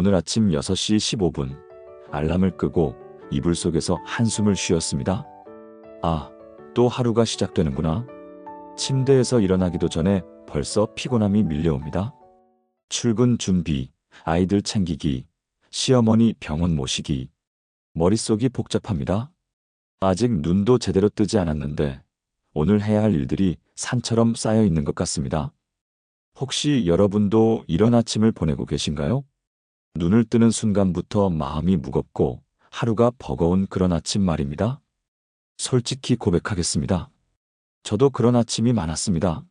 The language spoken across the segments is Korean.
오늘 아침 6시 15분 알람을 끄고 이불 속에서 한숨을 쉬었습니다. 아, 또 하루가 시작되는구나. 침대에서 일어나기도 전에 벌써 피곤함이 밀려옵니다. 출근 준비, 아이들 챙기기, 시어머니 병원 모시기. 머릿속이 복잡합니다. 아직 눈도 제대로 뜨지 않았는데 오늘 해야 할 일들이 산처럼 쌓여 있는 것 같습니다. 혹시 여러분도 이런 아침을 보내고 계신가요? 눈을 뜨는 순간부터 마음이 무겁고 하루가 버거운 그런 아침 말입니다. 솔직히 고백하겠습니다. 저도 그런 아침이 많았습니다.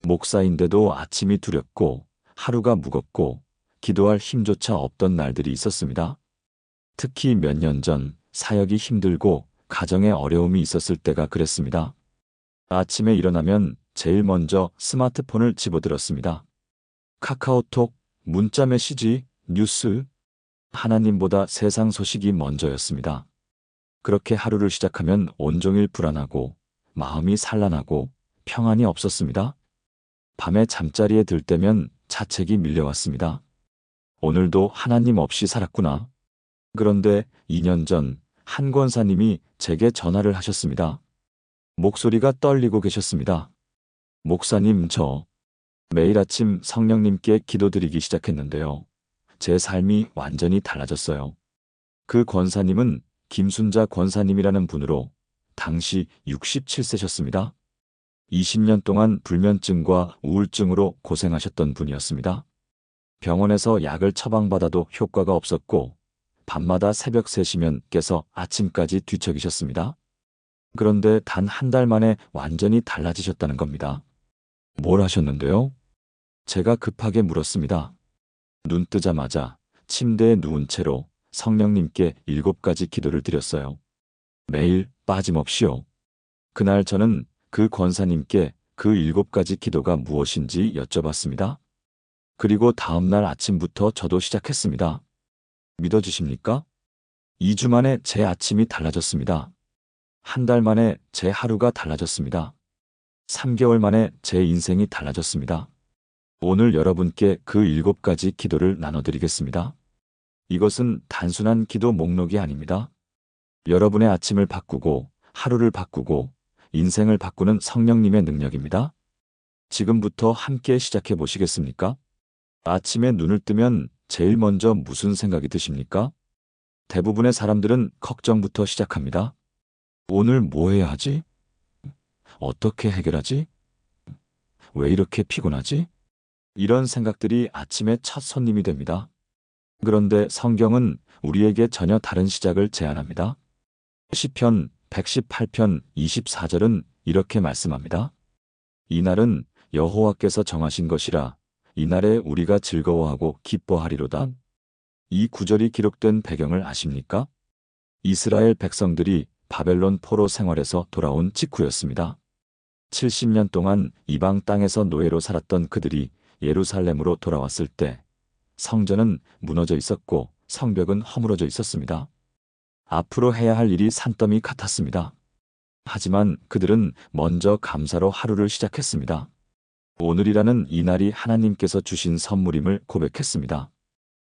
목사인데도 아침이 두렵고 하루가 무겁고 기도할 힘조차 없던 날들이 있었습니다. 특히 몇 년 전 사역이 힘들고 가정에 어려움이 있었을 때가 그랬습니다. 아침에 일어나면 제일 먼저 스마트폰을 집어들었습니다. 카카오톡, 문자 메시지, 뉴스, 하나님보다 세상 소식이 먼저였습니다. 그렇게 하루를 시작하면 온종일 불안하고 마음이 산란하고 평안이 없었습니다. 밤에 잠자리에 들 때면 자책이 밀려왔습니다. 오늘도 하나님 없이 살았구나. 그런데 2년 전 한 권사님이 제게 전화를 하셨습니다. 목소리가 떨리고 계셨습니다. 목사님, 저 매일 아침 성령님께 기도드리기 시작했는데요. 제 삶이 완전히 달라졌어요. 그 권사님은 김순자 권사님이라는 분으로 당시 67세셨습니다. 20년 동안 불면증과 우울증으로 고생하셨던 분이었습니다. 병원에서 약을 처방받아도 효과가 없었고 밤마다 새벽 3시면 깨서 아침까지 뒤척이셨습니다. 그런데 단 한 달 만에 완전히 달라지셨다는 겁니다. 뭘 하셨는데요? 제가 급하게 물었습니다. 눈 뜨자마자 침대에 누운 채로 성령님께 7가지 기도를 드렸어요. 매일 빠짐없이요. 그날 저는 그 권사님께 그 7가지 기도가 무엇인지 여쭤봤습니다. 그리고 다음날 아침부터 저도 시작했습니다. 믿어주십니까? 2주 만에 제 아침이 달라졌습니다. 한 달 만에 제 하루가 달라졌습니다. 3개월 만에 제 인생이 달라졌습니다. 오늘 여러분께 그 7가지 기도를 나눠드리겠습니다. 이것은 단순한 기도 목록이 아닙니다. 여러분의 아침을 바꾸고 하루를 바꾸고 인생을 바꾸는 성령님의 능력입니다. 지금부터 함께 시작해 보시겠습니까? 아침에 눈을 뜨면 제일 먼저 무슨 생각이 드십니까? 대부분의 사람들은 걱정부터 시작합니다. 오늘 뭐 해야 하지? 어떻게 해결하지? 왜 이렇게 피곤하지? 이런 생각들이 아침의 첫 손님이 됩니다. 그런데 성경은 우리에게 전혀 다른 시작을 제안합니다. 시편 118편 24절은 이렇게 말씀합니다. 이날은 여호와께서 정하신 것이라 이날에 우리가 즐거워하고 기뻐하리로다. 이 구절이 기록된 배경을 아십니까? 이스라엘 백성들이 바벨론 포로 생활에서 돌아온 직후였습니다. 70년 동안 이방 땅에서 노예로 살았던 그들이 예루살렘으로 돌아왔을 때 성전은 무너져 있었고 성벽은 허물어져 있었습니다. 앞으로 해야 할 일이 산더미 같았습니다. 하지만 그들은 먼저 감사로 하루를 시작했습니다. 오늘이라는 이날이 하나님께서 주신 선물임을 고백했습니다.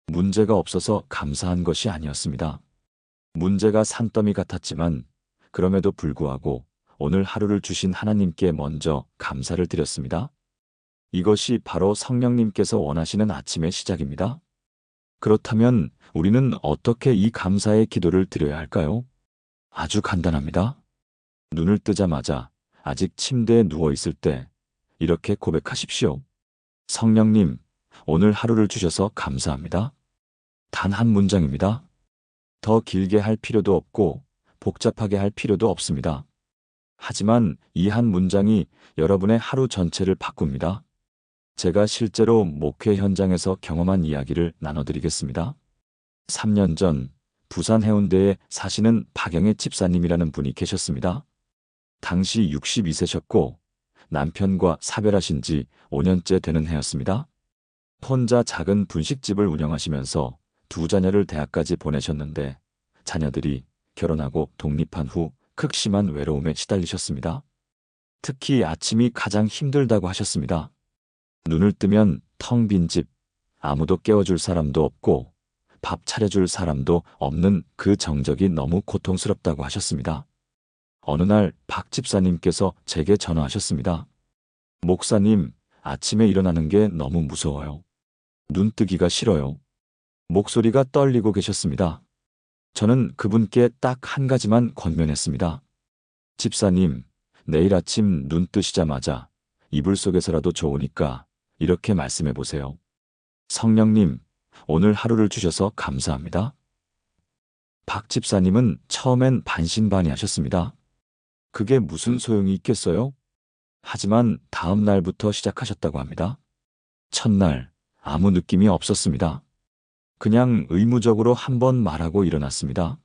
문제가 없어서 감사한 것이 아니었습니다. 문제가 산더미 같았지만 그럼에도 불구하고 오늘 하루를 주신 하나님께 먼저 감사를 드렸습니다. 이것이 바로 성령님께서 원하시는 아침의 시작입니다. 그렇다면 우리는 어떻게 이 감사의 기도를 드려야 할까요? 아주 간단합니다. 눈을 뜨자마자 아직 침대에 누워 있을 때 이렇게 고백하십시오. 성령님, 오늘 하루를 주셔서 감사합니다. 단 한 문장입니다. 더 길게 할 필요도 없고 복잡하게 할 필요도 없습니다. 하지만 이 한 문장이 여러분의 하루 전체를 바꿉니다. 제가 실제로 목회 현장에서 경험한 이야기를 나눠드리겠습니다. 3년 전 부산 해운대에 사시는 박영애 집사님이라는 분이 계셨습니다. 당시 62세셨고 남편과 사별하신 지 5년째 되는 해였습니다. 혼자 작은 분식집을 운영하시면서 2자녀를 대학까지 보내셨는데 자녀들이 결혼하고 독립한 후 극심한 외로움에 시달리셨습니다. 특히 아침이 가장 힘들다고 하셨습니다. 눈을 뜨면 텅 빈 집, 아무도 깨워줄 사람도 없고 밥 차려줄 사람도 없는 그 정적이 너무 고통스럽다고 하셨습니다. 어느 날 박 집사님께서 제게 전화하셨습니다. 목사님, 아침에 일어나는 게 너무 무서워요. 눈 뜨기가 싫어요. 목소리가 떨리고 계셨습니다. 저는 그분께 딱 한 가지만 권면했습니다. 집사님, 내일 아침 눈 뜨시자마자 이불 속에서라도 좋으니까 이렇게 말씀해 보세요. 성령님, 오늘 하루를 주셔서 감사합니다. 박 집사님은 처음엔 반신반의하셨습니다. 그게 무슨 소용이 있겠어요? 하지만 다음 날부터 시작하셨다고 합니다. 첫날 아무 느낌이 없었습니다. 그냥 의무적으로 한 번 말하고 일어났습니다.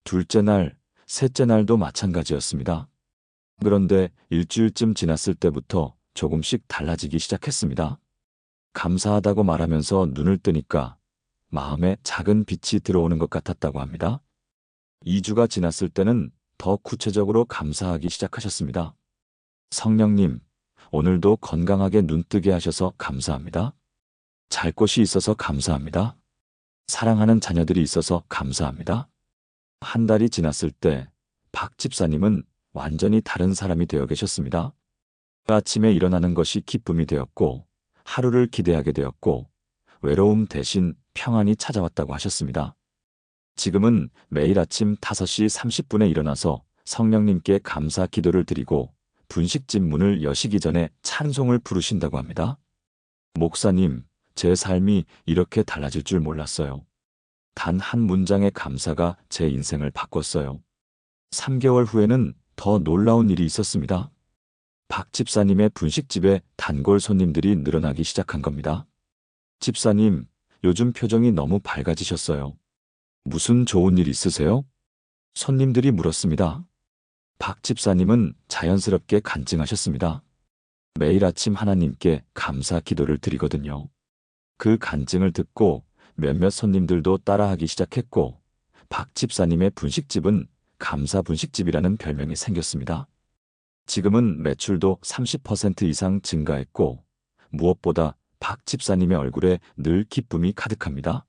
둘째 날, 셋째 날도 마찬가지였습니다. 그런데 일주일쯤 지났을 때부터 조금씩 달라지기 시작했습니다. 감사하다고 말하면서 눈을 뜨니까 마음에 작은 빛이 들어오는 것 같았다고 합니다. 2주가 지났을 때는 더 구체적으로 감사하기 시작하셨습니다. 성령님, 오늘도 건강하게 눈뜨게 하셔서 감사합니다. 잘 곳이 있어서 감사합니다. 사랑하는 자녀들이 있어서 감사합니다. 한 달이 지났을 때 박 집사님은 완전히 다른 사람이 되어 계셨습니다. 아침에 일어나는 것이 기쁨이 되었고 하루를 기대하게 되었고 외로움 대신 평안이 찾아왔다고 하셨습니다. 지금은 매일 아침 5시 30분에 일어나서 성령님께 감사 기도를 드리고 분식집 문을 여시기 전에 찬송을 부르신다고 합니다. 목사님, 제 삶이 이렇게 달라질 줄 몰랐어요. 단 한 문장의 감사가 제 인생을 바꿨어요. 3개월 후에는 더 놀라운 일이 있었습니다. 박 집사님의 분식집에 단골 손님들이 늘어나기 시작한 겁니다. 집사님, 요즘 표정이 너무 밝아지셨어요. 무슨 좋은 일 있으세요? 손님들이 물었습니다. 박 집사님은 자연스럽게 간증하셨습니다. 매일 아침 하나님께 감사 기도를 드리거든요. 그 간증을 듣고 몇몇 손님들도 따라하기 시작했고 박 집사님의 분식집은 감사 분식집이라는 별명이 생겼습니다. 지금은 매출도 30% 이상 증가했고 무엇보다 박 집사님의 얼굴에 늘 기쁨이 가득합니다.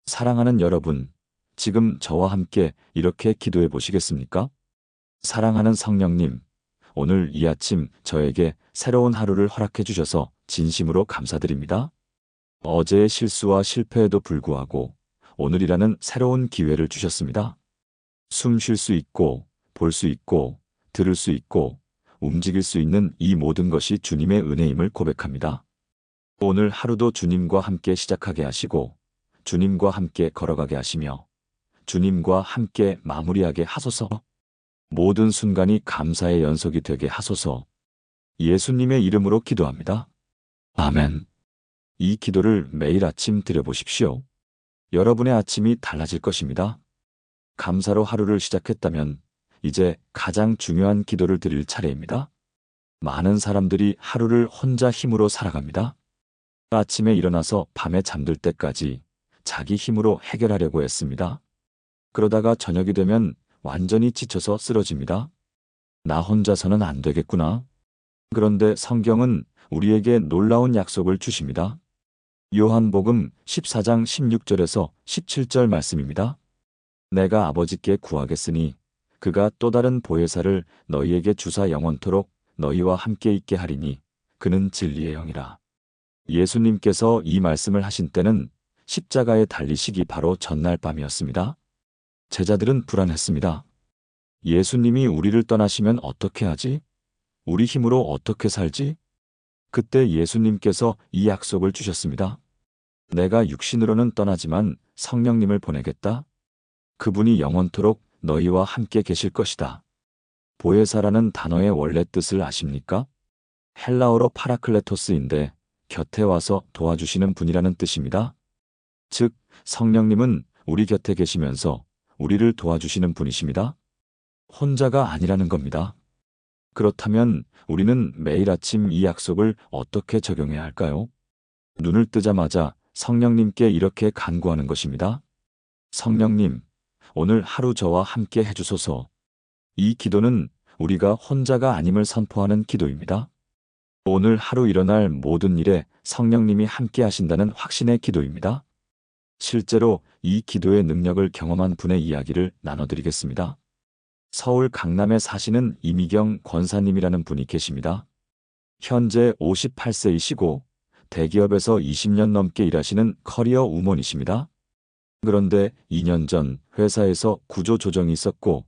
사랑하는 여러분, 지금 저와 함께 이렇게 기도해 보시겠습니까? 사랑하는 성령님, 오늘 이 아침 저에게 새로운 하루를 허락해 주셔서 진심으로 감사드립니다. 어제의 실수와 실패에도 불구하고 오늘이라는 새로운 기회를 주셨습니다. 숨 쉴 수 있고, 볼 수 있고, 들을 수 있고, 움직일 수 있는 이 모든 것이 주님의 은혜임을 고백합니다. 오늘 하루도 주님과 함께 시작하게 하시고, 주님과 함께 걸어가게 하시며, 주님과 함께 마무리하게 하소서. 모든 순간이 감사의 연속이 되게 하소서. 예수님의 이름으로 기도합니다. 아멘. 이 기도를 매일 아침 드려보십시오. 여러분의 아침이 달라질 것입니다. 감사로 하루를 시작했다면 이제 가장 중요한 기도를 드릴 차례입니다. 많은 사람들이 하루를 혼자 힘으로 살아갑니다. 아침에 일어나서 밤에 잠들 때까지 자기 힘으로 해결하려고 했습니다. 그러다가 저녁이 되면 완전히 지쳐서 쓰러집니다. 나 혼자서는 안 되겠구나. 그런데 성경은 우리에게 놀라운 약속을 주십니다. 요한복음 14장 16절에서 17절 말씀입니다. 내가 아버지께 구하겠으니 그가 또 다른 보혜사를 너희에게 주사 영원토록 너희와 함께 있게 하리니 그는 진리의 영이라. 예수님께서 이 말씀을 하신 때는 십자가에 달리시기 바로 전날 밤이었습니다. 제자들은 불안했습니다. 예수님이 우리를 떠나시면 어떻게 하지? 우리 힘으로 어떻게 살지? 그때 예수님께서 이 약속을 주셨습니다. 내가 육신으로는 떠나지만 성령님을 보내겠다. 그분이 영원토록 너희와 함께 계실 것이다. 보혜사라는 단어의 원래 뜻을 아십니까? 헬라어로 파라클레토스인데 곁에 와서 도와주시는 분이라는 뜻입니다. 즉, 성령님은 우리 곁에 계시면서 우리를 도와주시는 분이십니다. 혼자가 아니라는 겁니다. 그렇다면 우리는 매일 아침 이 약속을 어떻게 적용해야 할까요? 눈을 뜨자마자 성령님께 이렇게 간구하는 것입니다. 성령님, 오늘 하루 저와 함께 해주소서. 이 기도는 우리가 혼자가 아님을 선포하는 기도입니다. 오늘 하루 일어날 모든 일에 성령님이 함께 하신다는 확신의 기도입니다. 실제로 이 기도의 능력을 경험한 분의 이야기를 나눠드리겠습니다. 서울 강남에 사시는 이미경 권사님이라는 분이 계십니다. 현재 58세이시고 대기업에서 20년 넘게 일하시는 커리어 우먼이십니다. 그런데 2년 전 회사에서 구조 조정이 있었고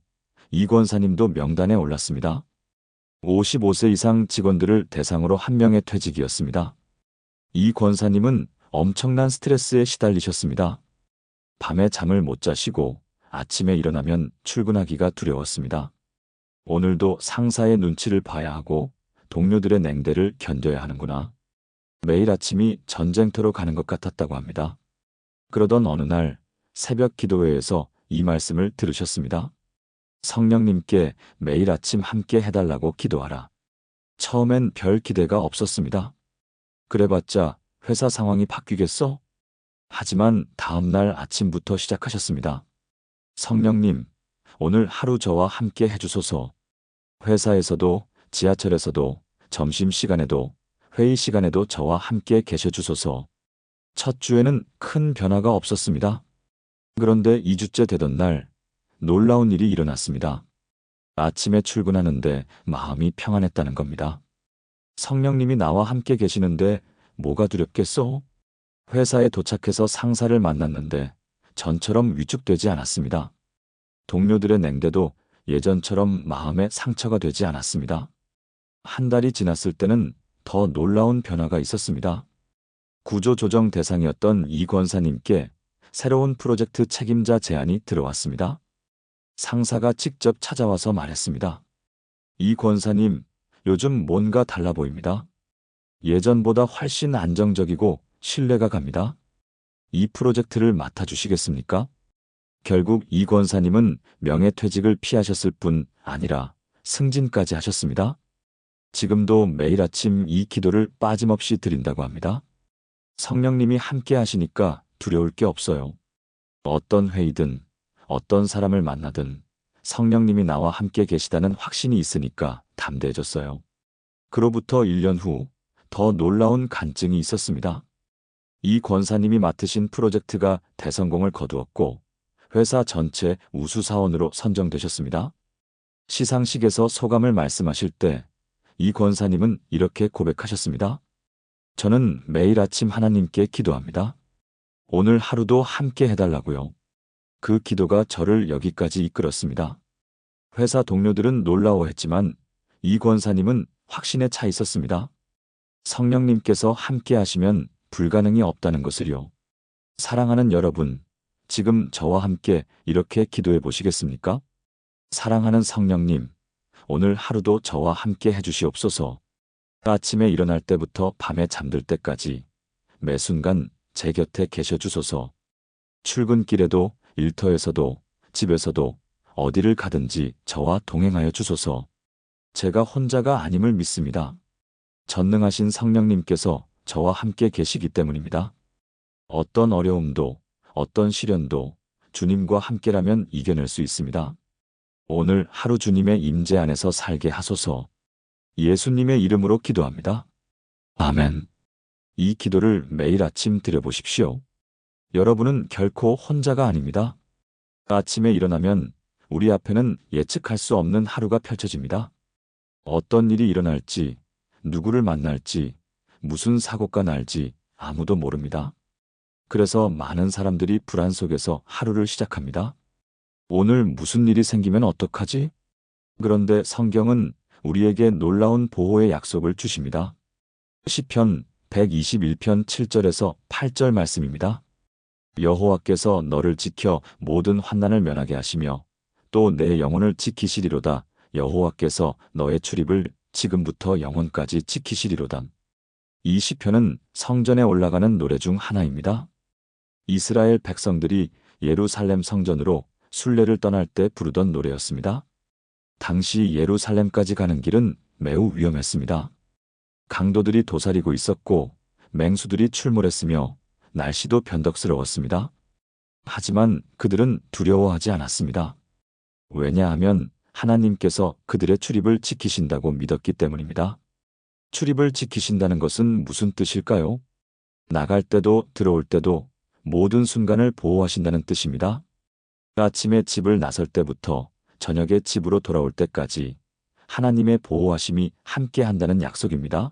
이 권사님도 명단에 올랐습니다. 55세 이상 직원들을 대상으로 한 명의 퇴직이었습니다. 이 권사님은 엄청난 스트레스에 시달리셨습니다. 밤에 잠을 못 자시고 아침에 일어나면 출근하기가 두려웠습니다. 오늘도 상사의 눈치를 봐야 하고 동료들의 냉대를 견뎌야 하는구나. 매일 아침이 전쟁터로 가는 것 같았다고 합니다. 그러던 어느 날 새벽 기도회에서 이 말씀을 들으셨습니다. 성령님께 매일 아침 함께 해달라고 기도하라. 처음엔 별 기대가 없었습니다. 그래봤자 회사 상황이 바뀌겠어? 하지만 다음날 아침부터 시작하셨습니다. 성령님, 오늘 하루 저와 함께 해주소서. 회사에서도 지하철에서도 점심시간에도 회의 시간에도 저와 함께 계셔주소서. 첫 주에는 큰 변화가 없었습니다. 그런데 2주째 되던 날 놀라운 일이 일어났습니다. 아침에 출근하는데 마음이 평안했다는 겁니다. 성령님이 나와 함께 계시는데 뭐가 두렵겠어? 회사에 도착해서 상사를 만났는데 전처럼 위축되지 않았습니다. 동료들의 냉대도 예전처럼 마음에 상처가 되지 않았습니다. 한 달이 지났을 때는 더 놀라운 변화가 있었습니다. 구조조정 대상이었던 이 권사님께 새로운 프로젝트 책임자 제안이 들어왔습니다. 상사가 직접 찾아와서 말했습니다. 이 권사님, 요즘 뭔가 달라 보입니다. 예전보다 훨씬 안정적이고 신뢰가 갑니다. 이 프로젝트를 맡아주시겠습니까? 결국 이 권사님은 명예퇴직을 피하셨을 뿐 아니라 승진까지 하셨습니다. 지금도 매일 아침 이 기도를 빠짐없이 드린다고 합니다. 성령님이 함께 하시니까 두려울 게 없어요. 어떤 회의든 어떤 사람을 만나든 성령님이 나와 함께 계시다는 확신이 있으니까 담대해졌어요. 그로부터 1년 후 더 놀라운 간증이 있었습니다. 이 권사님이 맡으신 프로젝트가 대성공을 거두었고 회사 전체 우수사원으로 선정되셨습니다. 시상식에서 소감을 말씀하실 때 이 권사님은 이렇게 고백하셨습니다. 저는 매일 아침 하나님께 기도합니다. 오늘 하루도 함께 해달라고요. 그 기도가 저를 여기까지 이끌었습니다. 회사 동료들은 놀라워했지만 이 권사님은 확신에 차 있었습니다. 성령님께서 함께 하시면 불가능이 없다는 것을요. 사랑하는 여러분, 지금 저와 함께 이렇게 기도해 보시겠습니까? 사랑하는 성령님, 오늘 하루도 저와 함께 해주시옵소서. 아침에 일어날 때부터 밤에 잠들 때까지 매 순간 제 곁에 계셔 주소서. 출근길에도 일터에서도 집에서도 어디를 가든지 저와 동행하여 주소서. 제가 혼자가 아님을 믿습니다. 전능하신 성령님께서 저와 함께 계시기 때문입니다. 어떤 어려움도 어떤 시련도 주님과 함께라면 이겨낼 수 있습니다. 오늘 하루 주님의 임재 안에서 살게 하소서. 예수님의 이름으로 기도합니다. 아멘. 이 기도를 매일 아침 드려보십시오. 여러분은 결코 혼자가 아닙니다. 아침에 일어나면 우리 앞에는 예측할 수 없는 하루가 펼쳐집니다. 어떤 일이 일어날지, 누구를 만날지, 무슨 사고가 날지 아무도 모릅니다. 그래서 많은 사람들이 불안 속에서 하루를 시작합니다. 오늘 무슨 일이 생기면 어떡하지? 그런데 성경은 우리에게 놀라운 보호의 약속을 주십니다. 시편 121편 7절에서 8절 말씀입니다. 여호와께서 너를 지켜 모든 환난을 면하게 하시며 또 내 영혼을 지키시리로다. 여호와께서 너의 출입을 지금부터 영혼까지 지키시리로다. 이 시편은 성전에 올라가는 노래 중 하나입니다. 이스라엘 백성들이 예루살렘 성전으로 순례를 떠날 때 부르던 노래였습니다. 당시 예루살렘까지 가는 길은 매우 위험했습니다. 강도들이 도사리고 있었고 맹수들이 출몰했으며 날씨도 변덕스러웠습니다. 하지만 그들은 두려워하지 않았습니다. 왜냐하면 하나님께서 그들의 출입을 지키신다고 믿었기 때문입니다. 출입을 지키신다는 것은 무슨 뜻일까요? 나갈 때도 들어올 때도 모든 순간을 보호하신다는 뜻입니다. 아침에 집을 나설 때부터 저녁에 집으로 돌아올 때까지 하나님의 보호하심이 함께 한다는 약속입니다.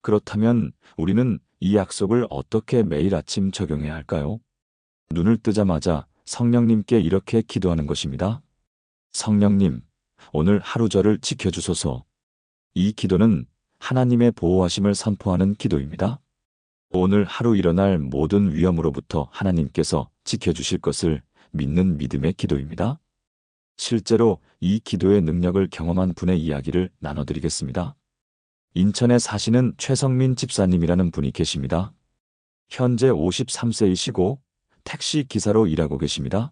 그렇다면 우리는 이 약속을 어떻게 매일 아침 적용해야 할까요? 눈을 뜨자마자 성령님께 이렇게 기도하는 것입니다. 성령님, 오늘 하루 저를 지켜주소서. 이 기도는 하나님의 보호하심을 선포하는 기도입니다. 오늘 하루 일어날 모든 위험으로부터 하나님께서 지켜주실 것을 믿는 믿음의 기도입니다. 실제로 이 기도의 능력을 경험한 분의 이야기를 나눠드리겠습니다. 인천에 사시는 최성민 집사님이라는 분이 계십니다. 현재 53세이시고 택시 기사로 일하고 계십니다.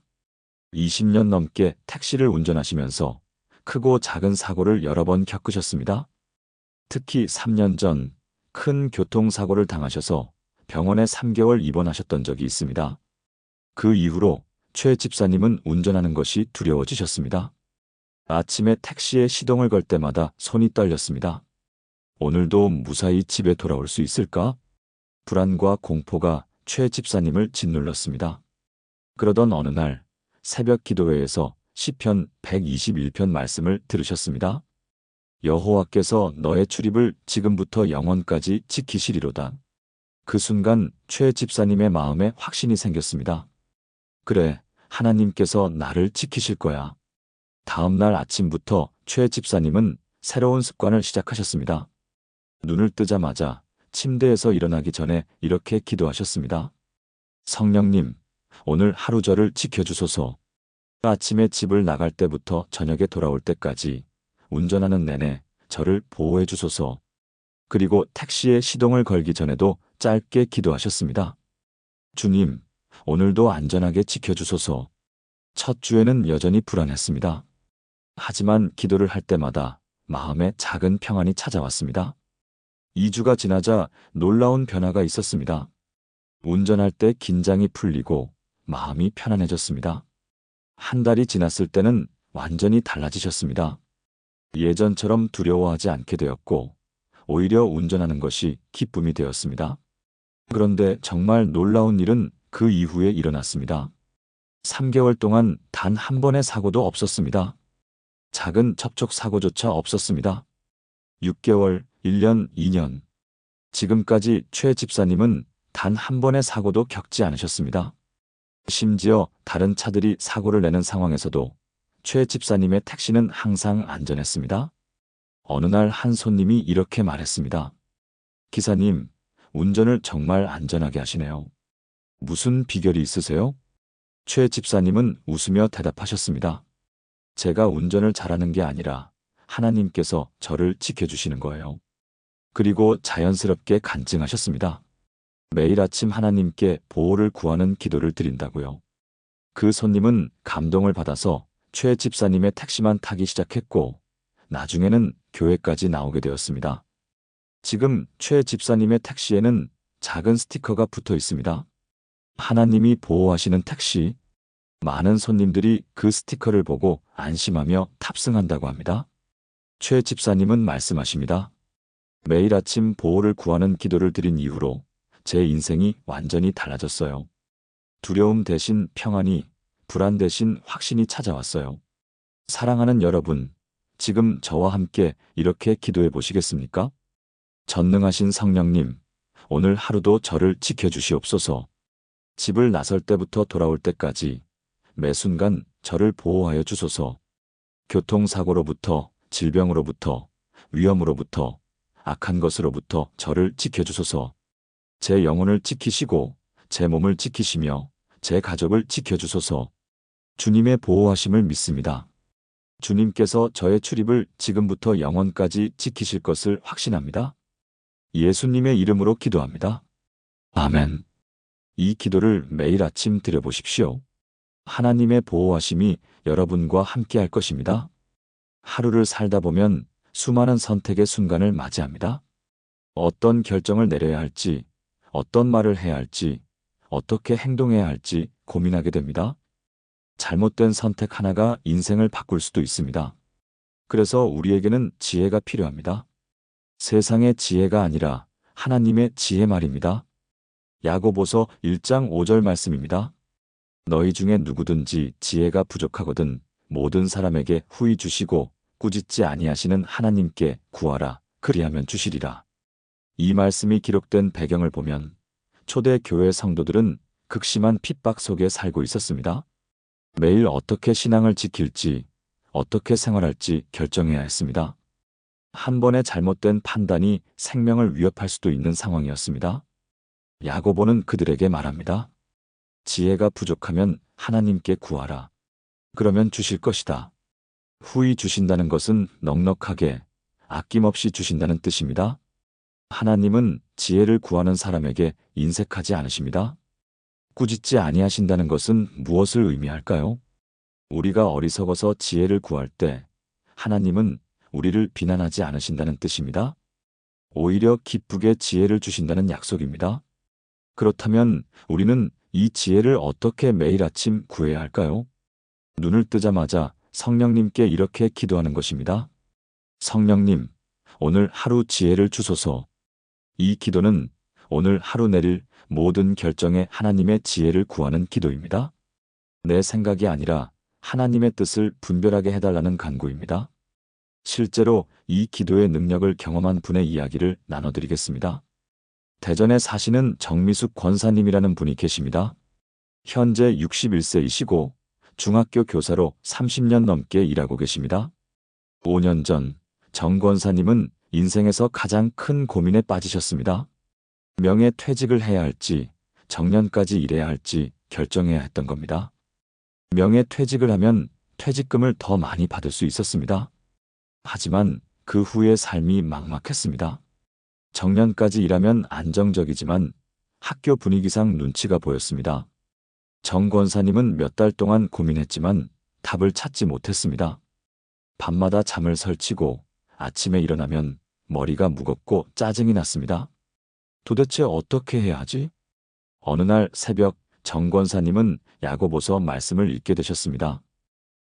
20년 넘게 택시를 운전하시면서 크고 작은 사고를 여러 번 겪으셨습니다. 특히 3년 전 큰 교통사고를 당하셔서 병원에 3개월 입원하셨던 적이 있습니다. 그 이후로 최 집사님은 운전하는 것이 두려워지셨습니다. 아침에 택시에 시동을 걸 때마다 손이 떨렸습니다. 오늘도 무사히 집에 돌아올 수 있을까? 불안과 공포가 최 집사님을 짓눌렀습니다. 그러던 어느 날 새벽 기도회에서 시편 121편 말씀을 들으셨습니다. 여호와께서 너의 출입을 지금부터 영원까지 지키시리로다. 그 순간 최 집사님의 마음에 확신이 생겼습니다. 그래, 하나님께서 나를 지키실 거야. 다음 날 아침부터 최 집사님은 새로운 습관을 시작하셨습니다. 눈을 뜨자마자 침대에서 일어나기 전에 이렇게 기도하셨습니다. 성령님, 오늘 하루 저를 지켜주소서. 아침에 집을 나갈 때부터 저녁에 돌아올 때까지 운전하는 내내 저를 보호해 주소서. 그리고 택시에 시동을 걸기 전에도 짧게 기도하셨습니다. 주님, 오늘도 안전하게 지켜주소서. 첫 주에는 여전히 불안했습니다. 하지만 기도를 할 때마다 마음에 작은 평안이 찾아왔습니다. 2주가 지나자 놀라운 변화가 있었습니다. 운전할 때 긴장이 풀리고 마음이 편안해졌습니다. 한 달이 지났을 때는 완전히 달라지셨습니다. 예전처럼 두려워하지 않게 되었고 오히려 운전하는 것이 기쁨이 되었습니다. 그런데 정말 놀라운 일은 그 이후에 일어났습니다. 3개월 동안 단 한 번의 사고도 없었습니다. 작은 접촉 사고조차 없었습니다. 6개월, 1년, 2년. 지금까지 최 집사님은 단 한 번의 사고도 겪지 않으셨습니다. 심지어 다른 차들이 사고를 내는 상황에서도 최 집사님의 택시는 항상 안전했습니다. 어느 날 한 손님이 이렇게 말했습니다. 기사님, 운전을 정말 안전하게 하시네요. 무슨 비결이 있으세요? 최 집사님은 웃으며 대답하셨습니다. 제가 운전을 잘하는 게 아니라 하나님께서 저를 지켜주시는 거예요. 그리고 자연스럽게 간증하셨습니다. 매일 아침 하나님께 보호를 구하는 기도를 드린다고요. 그 손님은 감동을 받아서 최 집사님의 택시만 타기 시작했고 나중에는 교회까지 나오게 되었습니다. 지금 최 집사님의 택시에는 작은 스티커가 붙어 있습니다. 하나님이 보호하시는 택시. 많은 손님들이 그 스티커를 보고 안심하며 탑승한다고 합니다. 최 집사님은 말씀하십니다. 매일 아침 보호를 구하는 기도를 드린 이후로 제 인생이 완전히 달라졌어요. 두려움 대신 평안이, 불안 대신 확신이 찾아왔어요. 사랑하는 여러분, 지금 저와 함께 이렇게 기도해 보시겠습니까? 전능하신 성령님, 오늘 하루도 저를 지켜주시옵소서. 집을 나설 때부터 돌아올 때까지 매 순간 저를 보호하여 주소서. 교통사고로부터, 질병으로부터, 위험으로부터, 악한 것으로부터 저를 지켜주소서. 제 영혼을 지키시고 제 몸을 지키시며 제 가족을 지켜주소서. 주님의 보호하심을 믿습니다. 주님께서 저의 출입을 지금부터 영원까지 지키실 것을 확신합니다. 예수님의 이름으로 기도합니다. 아멘. 이 기도를 매일 아침 드려보십시오. 하나님의 보호하심이 여러분과 함께 할 것입니다. 하루를 살다 보면 수많은 선택의 순간을 맞이합니다. 어떤 결정을 내려야 할지, 어떤 말을 해야 할지, 어떻게 행동해야 할지 고민하게 됩니다. 잘못된 선택 하나가 인생을 바꿀 수도 있습니다. 그래서 우리에게는 지혜가 필요합니다. 세상의 지혜가 아니라 하나님의 지혜 말입니다. 야고보서 1장 5절 말씀입니다. 너희 중에 누구든지 지혜가 부족하거든 모든 사람에게 후히 주시고 꾸짖지 아니하시는 하나님께 구하라. 그리하면 주시리라. 이 말씀이 기록된 배경을 보면 초대 교회 성도들은 극심한 핍박 속에 살고 있었습니다. 매일 어떻게 신앙을 지킬지, 어떻게 생활할지 결정해야 했습니다. 한 번의 잘못된 판단이 생명을 위협할 수도 있는 상황이었습니다. 야고보는 그들에게 말합니다. 지혜가 부족하면 하나님께 구하라. 그러면 주실 것이다. 후히 주신다는 것은 넉넉하게, 아낌없이 주신다는 뜻입니다. 하나님은 지혜를 구하는 사람에게 인색하지 않으십니다. 꾸짖지 아니하신다는 것은 무엇을 의미할까요? 우리가 어리석어서 지혜를 구할 때 하나님은 우리를 비난하지 않으신다는 뜻입니다. 오히려 기쁘게 지혜를 주신다는 약속입니다. 그렇다면 우리는 이 지혜를 어떻게 매일 아침 구해야 할까요? 눈을 뜨자마자 성령님께 이렇게 기도하는 것입니다. 성령님, 오늘 하루 지혜를 주소서. 이 기도는 오늘 하루 내릴 모든 결정에 하나님의 지혜를 구하는 기도입니다. 내 생각이 아니라 하나님의 뜻을 분별하게 해달라는 간구입니다. 실제로 이 기도의 능력을 경험한 분의 이야기를 나눠드리겠습니다. 대전에 사시는 정미숙 권사님이라는 분이 계십니다. 현재 61세이시고 중학교 교사로 30년 넘게 일하고 계십니다. 5년 전 정 권사님은 인생에서 가장 큰 고민에 빠지셨습니다. 명예퇴직을 해야 할지 정년까지 일해야 할지 결정해야 했던 겁니다. 명예퇴직을 하면 퇴직금을 더 많이 받을 수 있었습니다. 하지만 그 후의 삶이 막막했습니다. 정년까지 일하면 안정적이지만 학교 분위기상 눈치가 보였습니다. 정 권사님은 몇 달 동안 고민했지만 답을 찾지 못했습니다. 밤마다 잠을 설치고 아침에 일어나면 머리가 무겁고 짜증이 났습니다. 도대체 어떻게 해야 하지? 어느 날 새벽 정 권사님은 야고보서 말씀을 읽게 되셨습니다.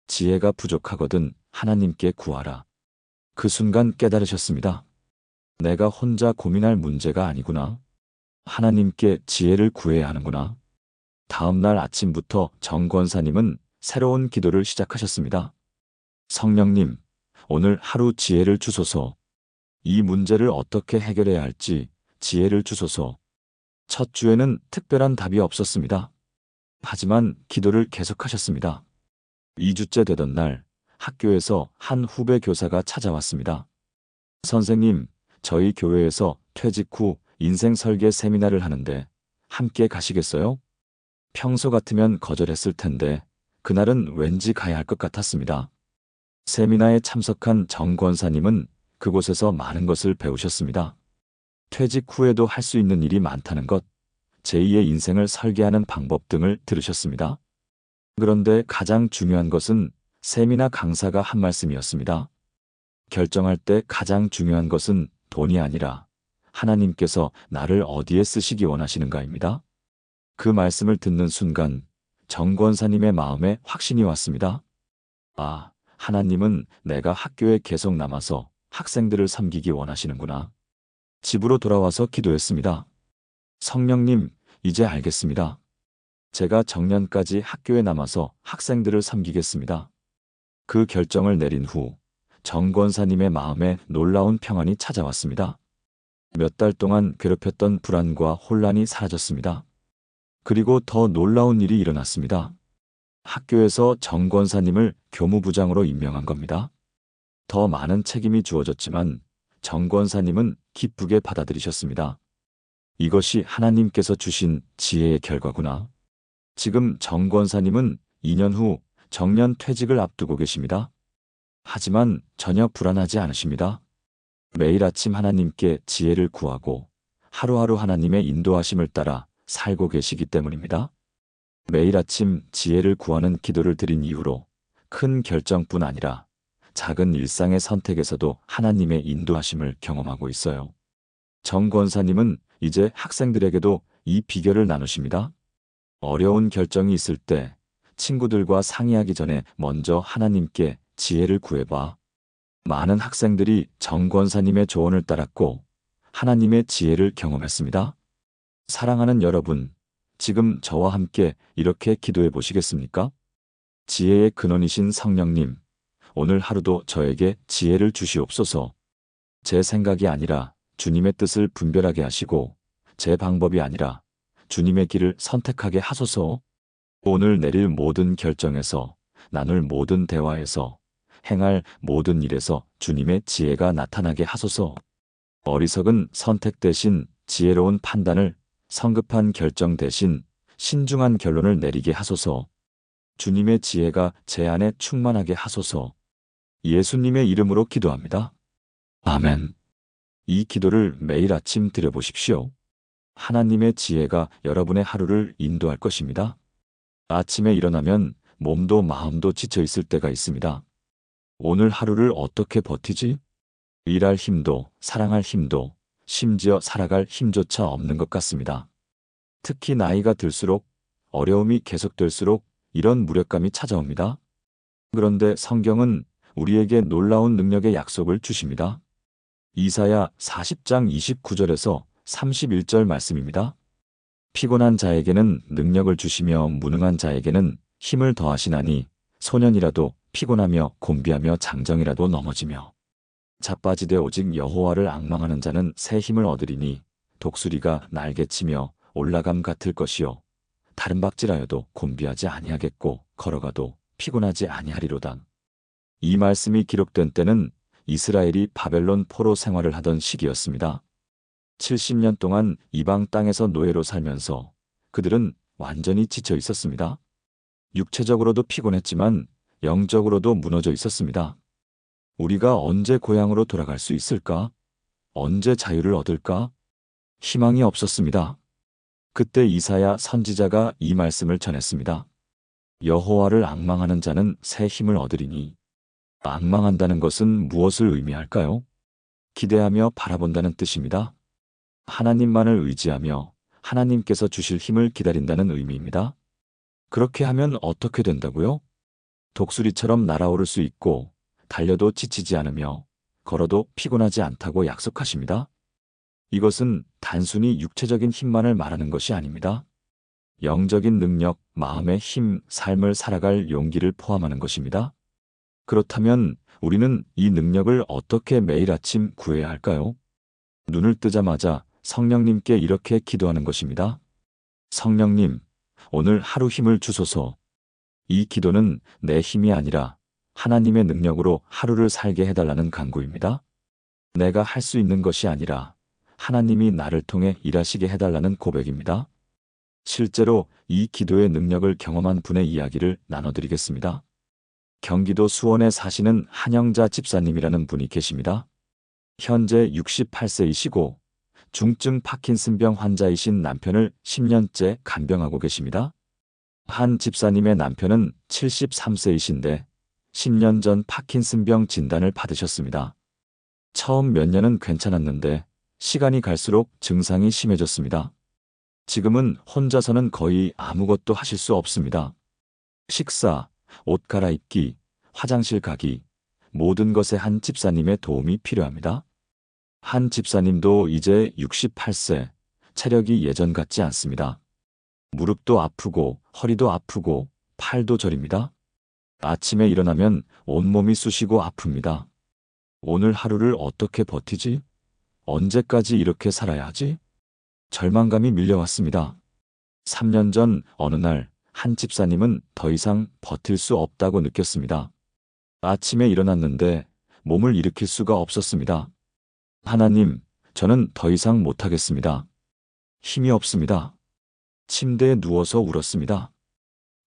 지혜가 부족하거든 하나님께 구하라. 그 순간 깨달으셨습니다. 내가 혼자 고민할 문제가 아니구나. 하나님께 지혜를 구해야 하는구나. 다음 날 아침부터 정 권사님은 새로운 기도를 시작하셨습니다. 성령님, 오늘 하루 지혜를 주소서. 이 문제를 어떻게 해결해야 할지 지혜를 주소서. 첫 주에는 특별한 답이 없었습니다. 하지만 기도를 계속하셨습니다. 2주째 되던 날 학교에서 한 후배 교사가 찾아왔습니다. 선생님, 저희 교회에서 퇴직 후 인생 설계 세미나를 하는데 함께 가시겠어요? 평소 같으면 거절했을 텐데 그날은 왠지 가야 할 것 같았습니다. 세미나에 참석한 정 권사님은 그곳에서 많은 것을 배우셨습니다. 퇴직 후에도 할 수 있는 일이 많다는 것, 제2의 인생을 설계하는 방법 등을 들으셨습니다. 그런데 가장 중요한 것은 세미나 강사가 한 말씀이었습니다. 결정할 때 가장 중요한 것은 돈이 아니라 하나님께서 나를 어디에 쓰시기 원하시는가입니다. 그 말씀을 듣는 순간 정 권사님의 마음에 확신이 왔습니다. 아, 하나님은 내가 학교에 계속 남아서 학생들을 섬기기 원하시는구나. 집으로 돌아와서 기도했습니다. 성령님, 이제 알겠습니다. 제가 정년까지 학교에 남아서 학생들을 섬기겠습니다. 그 결정을 내린 후 정 권사님의 마음에 놀라운 평안이 찾아왔습니다. 몇 달 동안 괴롭혔던 불안과 혼란이 사라졌습니다. 그리고 더 놀라운 일이 일어났습니다. 학교에서 정 권사님을 교무부장으로 임명한 겁니다. 더 많은 책임이 주어졌지만 정 권사님은 기쁘게 받아들이셨습니다. 이것이 하나님께서 주신 지혜의 결과구나. 지금 정 권사님은 2년 후 정년 퇴직을 앞두고 계십니다. 하지만 전혀 불안하지 않으십니다. 매일 아침 하나님께 지혜를 구하고 하루하루 하나님의 인도하심을 따라 살고 계시기 때문입니다. 매일 아침 지혜를 구하는 기도를 드린 이후로 큰 결정뿐 아니라 작은 일상의 선택에서도 하나님의 인도하심을 경험하고 있어요. 정 권사님은 이제 학생들에게도 이 비결을 나누십니다. 어려운 결정이 있을 때 친구들과 상의하기 전에 먼저 하나님께 지혜를 구해봐. 많은 학생들이 정 권사님의 조언을 따랐고 하나님의 지혜를 경험했습니다. 사랑하는 여러분, 지금 저와 함께 이렇게 기도해 보시겠습니까? 지혜의 근원이신 성령님, 오늘 하루도 저에게 지혜를 주시옵소서. 제 생각이 아니라 주님의 뜻을 분별하게 하시고, 제 방법이 아니라 주님의 길을 선택하게 하소서. 오늘 내릴 모든 결정에서, 나눌 모든 대화에서, 행할 모든 일에서 주님의 지혜가 나타나게 하소서. 어리석은 선택 대신 지혜로운 판단을, 성급한 결정 대신 신중한 결론을 내리게 하소서. 주님의 지혜가 제 안에 충만하게 하소서. 예수님의 이름으로 기도합니다. 아멘. 이 기도를 매일 아침 드려보십시오. 하나님의 지혜가 여러분의 하루를 인도할 것입니다. 아침에 일어나면 몸도 마음도 지쳐 있을 때가 있습니다. 오늘 하루를 어떻게 버티지? 일할 힘도, 사랑할 힘도, 심지어 살아갈 힘조차 없는 것 같습니다. 특히 나이가 들수록, 어려움이 계속될수록 이런 무력감이 찾아옵니다. 그런데 성경은 우리에게 놀라운 능력의 약속을 주십니다. 이사야 40장 29절에서 31절 말씀입니다. 피곤한 자에게는 능력을 주시며 무능한 자에게는 힘을 더하시나니 소년이라도 피곤하며 곤비하며 장정이라도 넘어지며 자빠지되 오직 여호와를 앙망하는 자는 새 힘을 얻으리니 독수리가 날개치며 올라감 같을 것이요 다른 박질하여도 곤비하지 아니하겠고 걸어가도 피곤하지 아니하리로다. 이 말씀이 기록된 때는 이스라엘이 바벨론 포로 생활을 하던 시기였습니다. 70년 동안 이방 땅에서 노예로 살면서 그들은 완전히 지쳐 있었습니다. 육체적으로도 피곤했지만 영적으로도 무너져 있었습니다. 우리가 언제 고향으로 돌아갈 수 있을까? 언제 자유를 얻을까? 희망이 없었습니다. 그때 이사야 선지자가 이 말씀을 전했습니다. 여호와를 앙망하는 자는 새 힘을 얻으리니. 앙망한다는 것은 무엇을 의미할까요? 기대하며 바라본다는 뜻입니다. 하나님만을 의지하며 하나님께서 주실 힘을 기다린다는 의미입니다. 그렇게 하면 어떻게 된다고요? 독수리처럼 날아오를 수 있고 달려도 지치지 않으며 걸어도 피곤하지 않다고 약속하십니다. 이것은 단순히 육체적인 힘만을 말하는 것이 아닙니다. 영적인 능력, 마음의 힘, 삶을 살아갈 용기를 포함하는 것입니다. 그렇다면 우리는 이 능력을 어떻게 매일 아침 구해야 할까요? 눈을 뜨자마자 성령님께 이렇게 기도하는 것입니다. 성령님, 오늘 하루 힘을 주소서. 이 기도는 내 힘이 아니라 하나님의 능력으로 하루를 살게 해달라는 간구입니다. 내가 할 수 있는 것이 아니라 하나님이 나를 통해 일하시게 해달라는 고백입니다. 실제로 이 기도의 능력을 경험한 분의 이야기를 나눠드리겠습니다. 경기도 수원에 사시는 한영자 집사님이라는 분이 계십니다. 현재 68세이시고 중증 파킨슨병 환자이신 남편을 10년째 간병하고 계십니다. 한 집사님의 남편은 73세이신데 10년 전 파킨슨병 진단을 받으셨습니다. 처음 몇 년은 괜찮았는데 시간이 갈수록 증상이 심해졌습니다. 지금은 혼자서는 거의 아무것도 하실 수 없습니다. 식사, 옷 갈아입기, 화장실 가기, 모든 것에 한 집사님의 도움이 필요합니다. 한 집사님도 이제 68세, 체력이 예전 같지 않습니다. 무릎도 아프고 허리도 아프고 팔도 저립니다. 아침에 일어나면 온몸이 쑤시고 아픕니다. 오늘 하루를 어떻게 버티지? 언제까지 이렇게 살아야 하지? 절망감이 밀려왔습니다. 3년 전 어느 날 한 집사님은 더 이상 버틸 수 없다고 느꼈습니다. 아침에 일어났는데 몸을 일으킬 수가 없었습니다. 하나님, 저는 더 이상 못하겠습니다. 힘이 없습니다. 침대에 누워서 울었습니다.